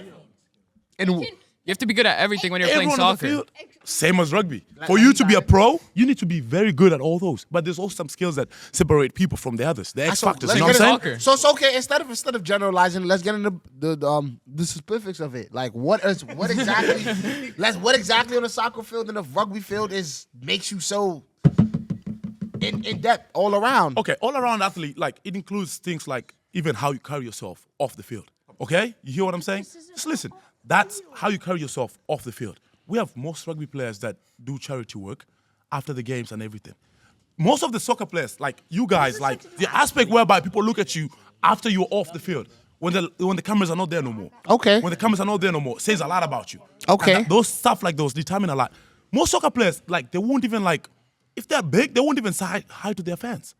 saying? you have to be good at everything when you're playing Everyone on the soccer. field, same as rugby. For you to be a pro, you need to be very good at all those. But there's also some skills that separate people from the others. The X factors. You know what I'm saying? Soccer. So it's okay. Instead of generalizing, let's get into the specifics of it. Like what exactly on the soccer field and the rugby field makes you so in depth all around. Okay, all-around athlete, like it includes things like even how you carry yourself off the field. Okay, you hear what I'm saying? Just listen. That's how you carry yourself off the field. We have most rugby players that do charity work after the games and everything. Most of the soccer players, like you guys, like the aspect whereby people look at you after you're off the field, when the cameras are not there no more. Okay. When the cameras are not there no more, says a lot about you. Okay. And those stuff like those determine a lot. Most soccer players, like they won't even like, if they're big, they won't even say hi to their fans.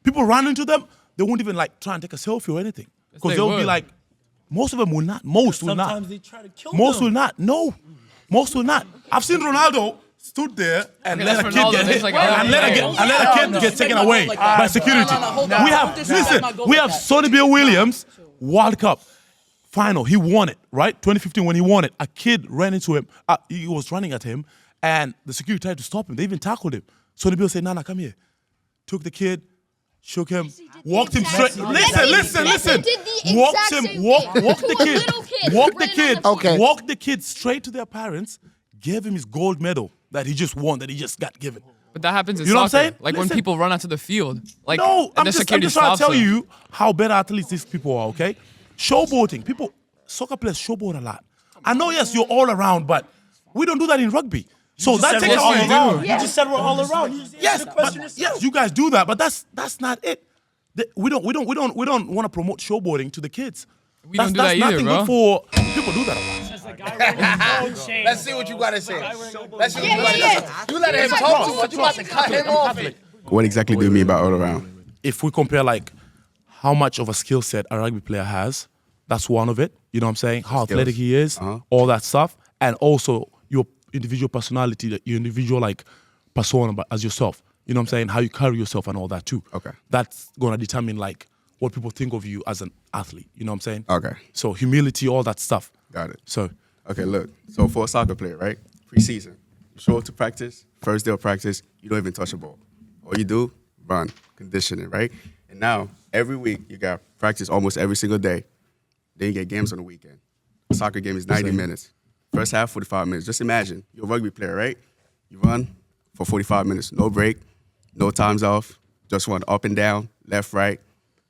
People run into them, they won't even like try and take a selfie or anything. Because they they'll be would. like, most of them will not. Most will not. Sometimes they try to kill Most them. will not. No. Most will not. I've seen Ronaldo stood there and Okay, let a that's kid Ronaldo. get That's hit like and let a kid get taken away by security. We have Sonny Bill Williams, World Cup final. He won it, right? 2015 when he won it. A kid ran into him. He was running at him and the security tried to stop him. They even tackled him. Sonny Bill said, Nana, come here. Took the kid, shook him, walked him straight. Listen. Walked him, walked the kid, Okay. walked the kid straight to their parents, gave him his gold medal that he just won, that he just got given. But that happens in You know what I'm soccer. saying? Like when Listen. people run onto the field. Like No, and I'm the just security trying to stops tell them. you how better athletes these people are, okay? Showboating. Soccer players showboat a lot. I know, yes, you're all around, but we don't do that in rugby. So that takes we're all all around. around. You just said we're all around. You just answered Yes, the question but, yes, you guys do that, but that's not it. We don't want to promote showboating to the kids. We don't do that that's either, nothing bro. good for people do that a lot. Let's see what you gotta say. Let's see what you gotta say. You let him talk too much. You about to cut him off. What exactly do you mean by all around? If we compare like how much of a skill set a rugby player has, that's one of it. You know what I'm saying? How athletic he is, all that stuff, and also your individual personality, your individual like persona as yourself. You know what I'm saying? How you carry yourself and all that too. Okay. That's gonna determine like what people think of you as an athlete. You know what I'm saying? Okay. So humility, all that stuff. Got it. So Okay, look. So for a soccer player, right? Preseason, you show up to practice. First day of practice, you don't even touch a ball. All you do, run, conditioning, right? And now every week you got practice almost every single day. Then you get games on the weekend. A soccer game is 90 minutes. First half, 45 minutes. Just imagine, you're a rugby player, right? You run for 45 minutes, no break, no times off, just run up and down, left, right.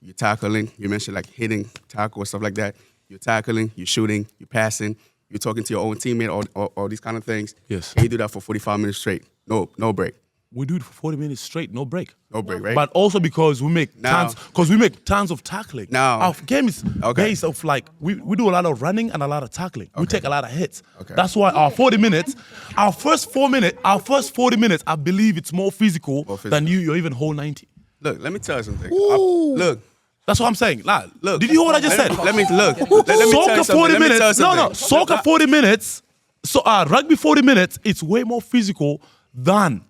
You're tackling. You mentioned like hitting, tackle, stuff like that. You're tackling, you're shooting, you're passing, you're talking to your own teammate, all these kind of things. Yes. And you do that for 45 minutes straight. No break. we do it for 40 minutes straight, no break. No break, right? But also because we make tons of tackling. Now- Our game is Okay. based of like we do a lot of running and a lot of tackling. We take a lot of hits. Okay. That's why our 40 minutes, our first 40 minutes, I believe it's more physical, than your even whole 90. Look, let me tell you something. Look. That's what I'm saying. Like, Look. did you hear what I just said? Let me look. Let me tell you Soccer something. 40 Let me tell you minutes. No, something. soccer 40 minutes. So rugby 40 minutes. It's way more physical than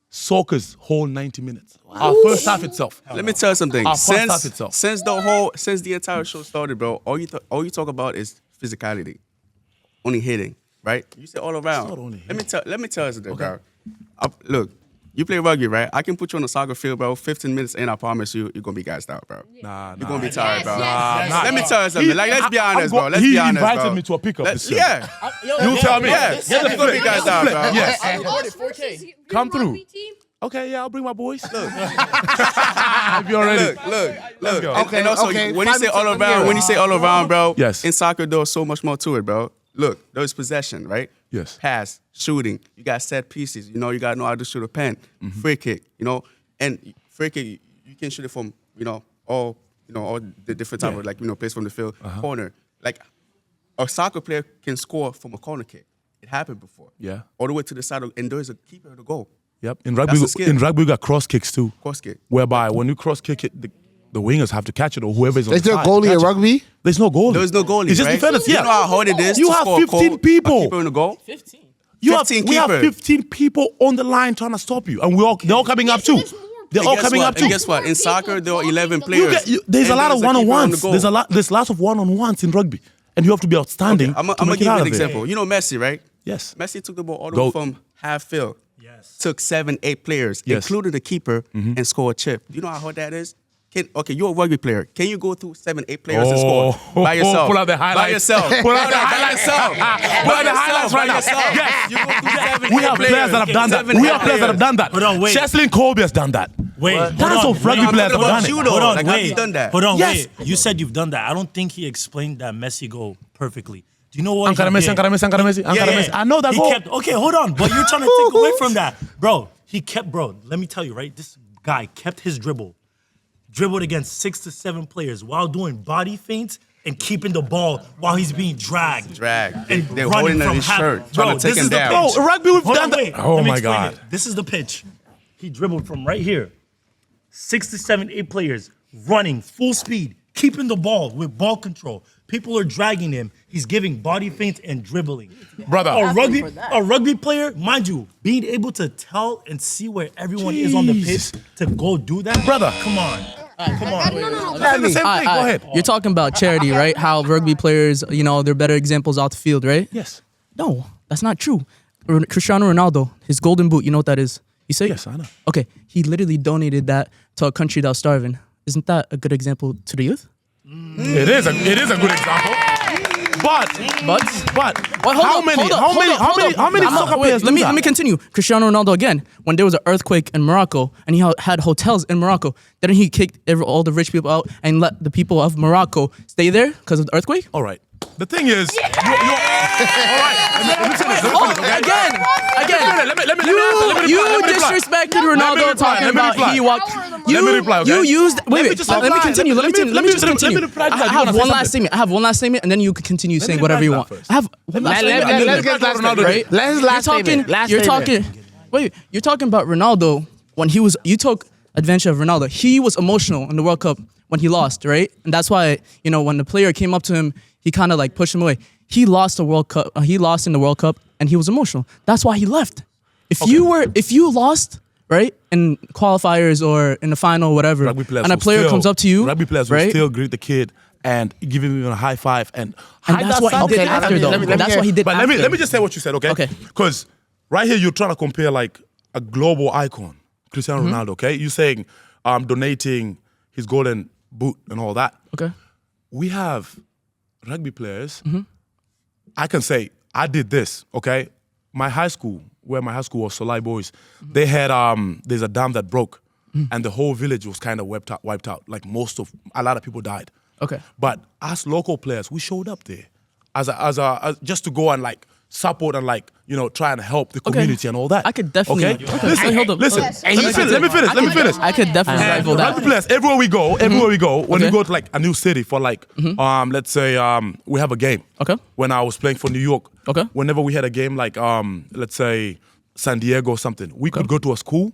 soccer's whole 90 minutes. Our first half itself. Let me tell you something. Our first half itself. Since the entire show started, bro, all you talk about is physicality, only hitting, right? You say all around. not only Let me tell you something, bro. Look, you play rugby, right? I can put you on a soccer field, bro. 15 minutes in, I promise you, you're gonna be gassed out, bro. Nah, You're gonna be tired, bro. yes. Let me tell you something. Like, let's be honest, bro. Let's he be honest, invited bro. me to a pickup. this year. Yeah. You tell me. Yeah. Get the You're gonna be flip. gassed out, bro. Yes. I recorded 4K. Come through. Okay, yeah, I'll bring my boys. Look. If you're ready. Look. go. And, and also, Okay, when you say all finally, around, bro, Yes. in soccer, there's so much more to it, bro. Look, there's possession, right? Yes. Pass, shooting. You got set pieces. You know, you got to know how to shoot a pen. Free kick, you know. And free kick, you can shoot it from, all the different type of, like, place from the field, corner. Like, a soccer player can score from a corner kick. It happened before. Yeah. All the way to the side, and there's a keeper to goal. Yep. In That's a skill. rugby, we got cross kicks too. Cross kick. Whereby when you cross kick it, the wingers have to catch it, or whoever is on Is the there a side. goalie catch in it. rugby? There's no goalie. There's no goalie. It's just right? defenders. You Yeah. know how hard it is You to have score 15 a people. keeper in the goal? 15. We have keeper. 15 people on the line trying to stop you, and they're all coming up too. They're all coming up too. And guess what? In soccer, there are 11 players. There's a and lot of there's a keeper on the one-on-ones. goal. There's lots of one-on-ones in rugby, and you have to be outstanding. I'm to going to make give it you out an of there. example. You know Messi, right? Yes. Messi took the ball all the way Goat. from half field. Yes. Took 7, 8 players, Yes. including the keeper, and scored a chip. You know how hard that is? You're a rugby player. Can you go through 7, 8 players and score by yourself? Pull out the highlights. By yourself. Pull out the highlights. Pull out the highlights right now. Yes. You go through 7, We 8 have players that have done that. 7, We 8 have players that have done that. Hold on, wait. Cheslin Colby has done that. Wait, Tons of rugby players have done it. you though. Hold on, Like, have you wait. done that? Hold on, Yes. wait. You said you've done that. I don't think he explained that Messi goal perfectly. Do you know what? Ankara Messi, Ankara Messi, Ankara Messi, Ankara Messi. I know that He goal. okay, hold on. But you're trying to take away from that. Bro, let me tell you, right? This guy kept his dribbled against 6 to 7 players while doing body feints and keeping the ball while he's being dragged. They're running holding on from his half- shirt, Bro, trying to take this him is the down. pitch. Bro, rugby, we've Hold done on, that. wait. Oh Let me my explain God. it. This is the pitch. He dribbled from right here. 6 to 7, 8 players running full speed, keeping the ball with ball control. People are dragging him. He's giving body feints and dribbling. Brother. A rugby player, mind you, being able to tell and see where everyone is on the pitch to go do that. Brother. Come on. Come on. That's the same thing. Go ahead. You're talking about charity, right? How rugby players, they're better examples out the field, right? Yes. No, that's not true. Cristiano Ronaldo, his golden boot, you know what that is? You say? Yes, I know. Okay, he literally donated that to a country that was starving. Isn't that a good example to the youth? It is a good example. But Well, how many soccer players do let that? me continue. Cristiano Ronaldo again. When there was an earthquake in Morocco and he had hotels in Morocco, didn't he kick all the rich people out and let the people of Morocco stay there because of the earthquake? All right. The thing is, all right. Let me finish. Okay? Again. Let me You reply. disrespected Let me Ronaldo reply. talking Let me about reply. he walked. Let me reply, okay? You used. Wait. Let me Let just me reply. continue. Let me just continue. reply to that. I You have wanna one say last statement. I have one last statement, and then you can continue saying me whatever you reply want. to that first. I have one last statement. and then Let's get last statement. right? Let's last statement. Last You're statement. talking. Wait, you're talking about Ronaldo when he was. You took advantage of Ronaldo. He was emotional in the World Cup when he lost, right? And that's why when the player came up to him, he kind of like pushed him away. He lost the World Cup. He lost in the World Cup, and he was emotional. That's why he left. If you lost, right, in qualifiers or in the final, or whatever, Rugby players and a will player still- comes up to you, Rugby players will right? still greet the kid and give him a high five and And hide that's that what he side did there. after, though. That's what he did But after. let me just say what you said, okay? Okay. Because right here you're trying to compare like a global icon, Cristiano Mm-hmm. Ronaldo, okay? You're saying donating his golden boot and all that. Okay. We have rugby players. Mm-hmm. I can say I did this, okay? My high school, where my high school was, Solai Boys, they had there's a dam that broke, and the whole village was kind of wiped out. Like a lot of people died. Okay. But us local players, we showed up there as just to go and like support and like try and help the community and all that. I could definitely. Okay. Hold up. Listen. Let me finish. I could definitely And rival that. rugby players, everywhere we go, when Okay. we go to like a new city for like, let's say we have a game. Okay. When I was playing for New York. Okay. Whenever we had a game like, let's say San Diego or something, we could go to a school,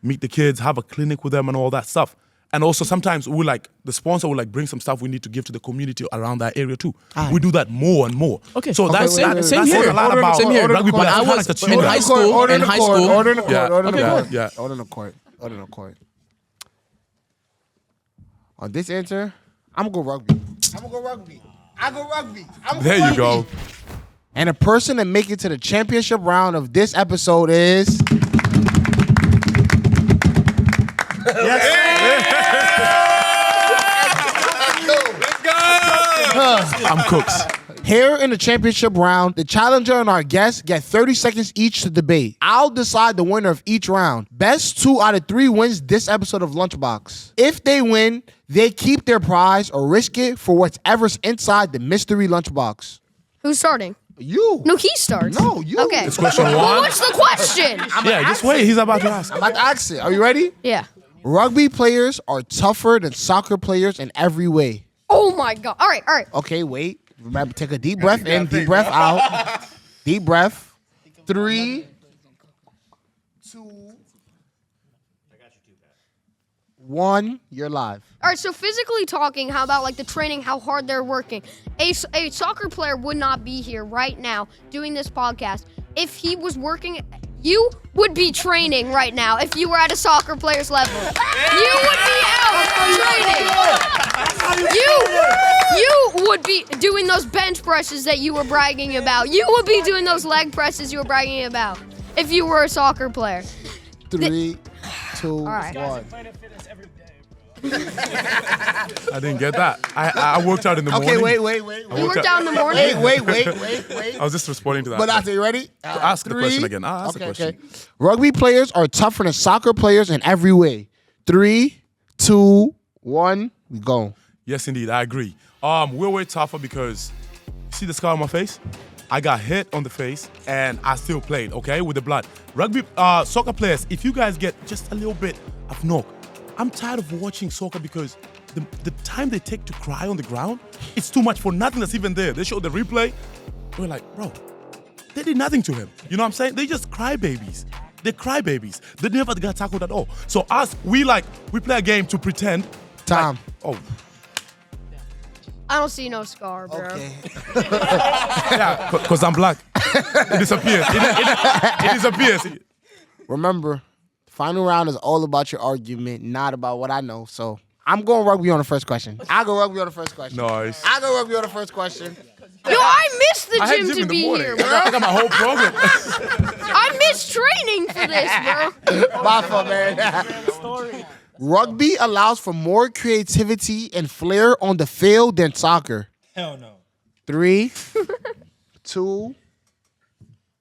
meet the kids, have a clinic with them and all that stuff. And also sometimes the sponsor will like bring some stuff we need to give to the community around that area too. We do that more and more. Okay. So that's same that's here. a lot about Same here. rugby When players. I Kinda was like the in children. high school, Order in the court. Order in the court. Yeah. Order in the Yeah. court. Yeah. Order in the court. Order in the court. On this answer, I'm gonna go rugby. I go rugby. There you go. And the person that make it to the championship round of this episode is I'm Cooks. here in the championship round. The challenger and our guest get 30 seconds each to debate. I'll decide the winner of each round. Best 2 out of 3 wins this episode of Lunchbox. If they win, they keep their prize or risk it for whatever's inside the mystery lunchbox. Who's starting? You. No, he starts. No, you. Okay. It's question Well, one. what's the question? Yeah, just wait. He's about to ask. I'm about to ask it. Are you ready? Yeah. Rugby players are tougher than soccer players in every way. Oh my God. All right. Okay, wait. Remember, take a deep breath in, deep breath out. Deep breath. 3, 2, 1. You're live. All right, so physically talking, how about like the training, how hard they're working? A soccer player would not be here right now doing this podcast if he was working. You would be training right now if you were at a soccer player's level. You would be out training. You would be doing those bench presses that you were bragging about. You would be doing those leg presses you were bragging about if you were a soccer player. 3, 2, right. 1. I didn't get that. I worked out in the morning. Okay, wait. You worked out in the morning? Wait. I was just responding to that. But after you ready? Ask the 3. question again. I'll ask the question. Okay. Rugby players are tougher than soccer players in every way. 3, 2, 1. We go. Yes, indeed. I agree. We're way tougher because see the scar on my face? I got hit on the face and I still played, okay, with the blood. Rugby, soccer players, if you guys get just a little bit of knock, I'm tired of watching soccer because the time they take to cry on the ground, it's too much for nothing that's even there. They show the replay. We're like, bro, they did nothing to him. You know what I'm saying? They just cry babies. They cry babies. They never got tackled at all. So us, we play a game to pretend. Time. Oh. I don't see no scar, bro. Okay. Yeah, because I'm black. It disappears. It disappears. Remember, final round is all about your argument, not about what I know. So I'm going rugby on the first question. I'll go rugby on the first question. Nice. I'll go rugby on the first question. Yo, I missed the I had gym gym to in the be morning. here, I bro. got my whole program. I missed training for this, bro. My fault, man. Rugby allows for more creativity and flair on the field than soccer. Hell no. 3, 2,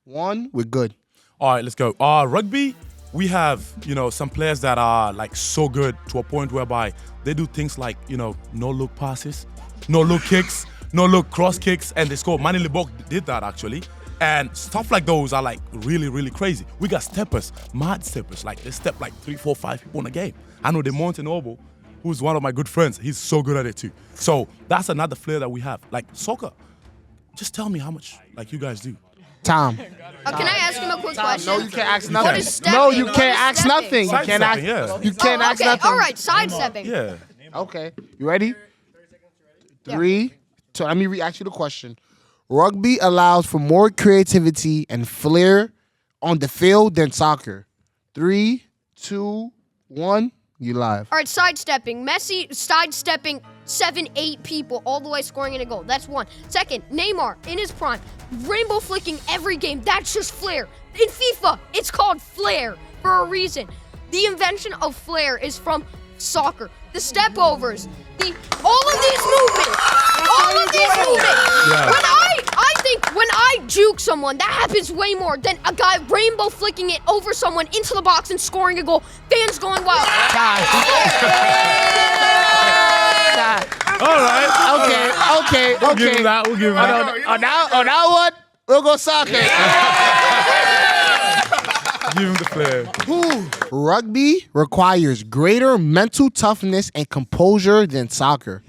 1. We're good. All right, let's go. Rugby, we have, some players that are like so good to a point whereby they do things like, no look passes, no look kicks, no look cross kicks, and they score. Manny Lebok did that actually. And stuff like those are like really, really crazy. We got steppers, mad steppers. Like they step like 3, 4, 5 people in a game. I know the Monte Akuei, who's one of my good friends. He's so good at it too. So that's another flair that we have. Like soccer, just tell me how much like you guys do. Tom. Can I ask him a quick question? No, you can't ask What nothing. is stepping? No, you What can't is ask stepping? nothing. You can't ask. Sidestepping, yeah. You can't ask okay, nothing. all right, sidestepping. Yeah. Okay, you ready? 3, 2. Let me re-ask you the question. Rugby allows for more creativity and flair on the field than soccer. 3, 2, 1. You live. All right, sidestepping. Messi sidestepping 7, 8 people all the way scoring in a goal. That's one. Second, Neymar in his prime, rainbow flicking every game. That's just flair. In FIFA, it's called flair for a reason. The invention of flair is from soccer. The step overs, all of these movements. Yeah. When I juke someone, that happens way more than a guy rainbow flicking it over someone into the box and scoring a goal. Fans going wild. All right. Okay. We'll give him that. We'll give him that. On that one, we'll go soccer. Give him the flair. Rugby requires greater mental toughness and composure than soccer.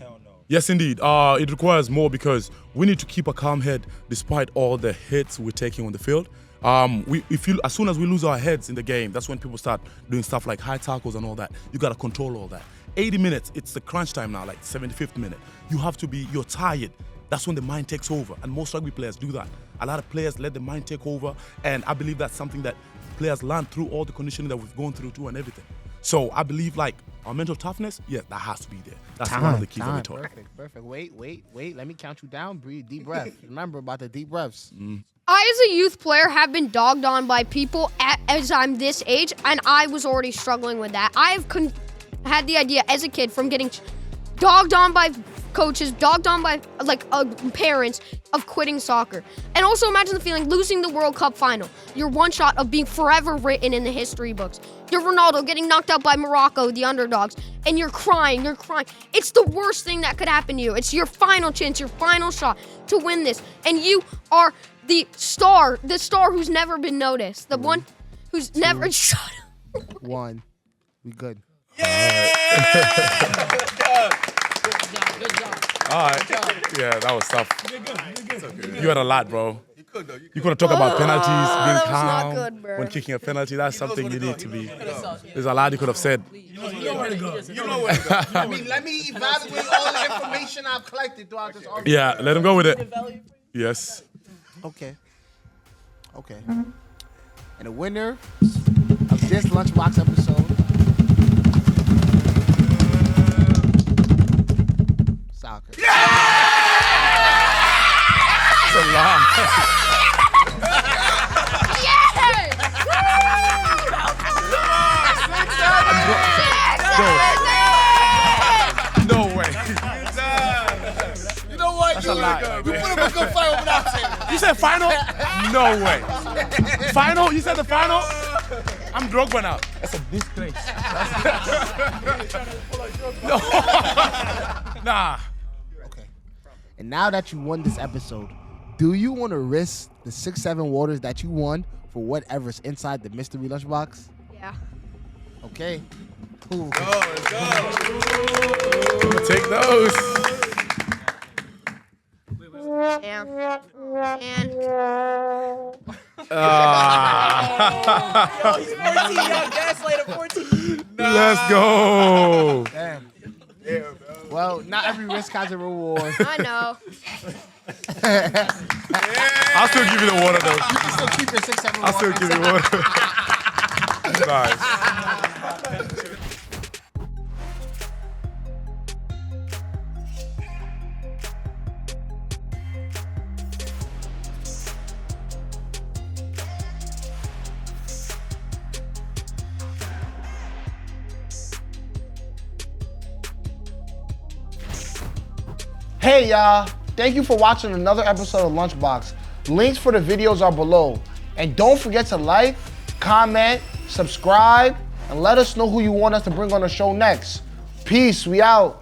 Yes, indeed. It requires more because we need to keep a calm head despite all the hits we're taking on the field. As soon as we lose our heads in the game, that's when people start doing stuff like high tackles and all that. You got to control all that. 80 minutes, it's the crunch time now, like 75th minute. You're tired. That's when the mind takes over. And most rugby players do that. A lot of players let the mind take over. And I believe that's something that players learn through all the conditioning that we've gone through too and everything. So I believe like our mental toughness, that has to be there. That's one of the keys that we taught. Perfect. Wait. Let me count you down. Breathe. Deep breath. Remember about the deep breaths. I, as a youth player, have been dogged on by people as I'm this age, and I was already struggling with that. I've had the idea as a kid from getting dogged on by coaches, dogged on by parents of quitting soccer. And also imagine the feeling losing the World Cup final. You're one shot of being forever written in the history books. You're Ronaldo getting knocked out by Morocco, the underdogs, and you're crying. It's the worst thing that could happen to you. It's your final chance, your final shot to win this. And you are the star who's never been noticed, the one who's never shut up. 1. We good. All right. Yeah, that was tough. You had a lot, bro. You could have talked about penalties, being that was calm not good, bro. when kicking a penalty. That's something you need to be. There's a lot you could have said. You know where to go. I mean, let me evaluate all the information I've collected throughout this argument. Yeah, let him go with it. Yes. Okay. And the winner of this Lunchbox episode, soccer. It's a lot. No way. You know what? That's a lot. You put up a good fight over that You said final? No way. Final? You said the final? I'm Drogba now. That's a disgrace. No. Nah. Okay. And now that you won this episode, do you want to risk the 6-7 waters that you won for whatever's inside the mystery lunchbox? Yeah. Okay. Cool. Take those. Damn. He's 14, young gaslighter 14. Let's go. Damn. Well, not every risk has a reward. I know. I'll still give you the water though. You can still keep your 6-7 I'll still give you water. Nice. Hey y'all, thank you for watching another episode of Lunchbox. Links for the videos are below. And don't forget to like, comment, subscribe, and let us know who you want us to bring on the show next. Peace, we out.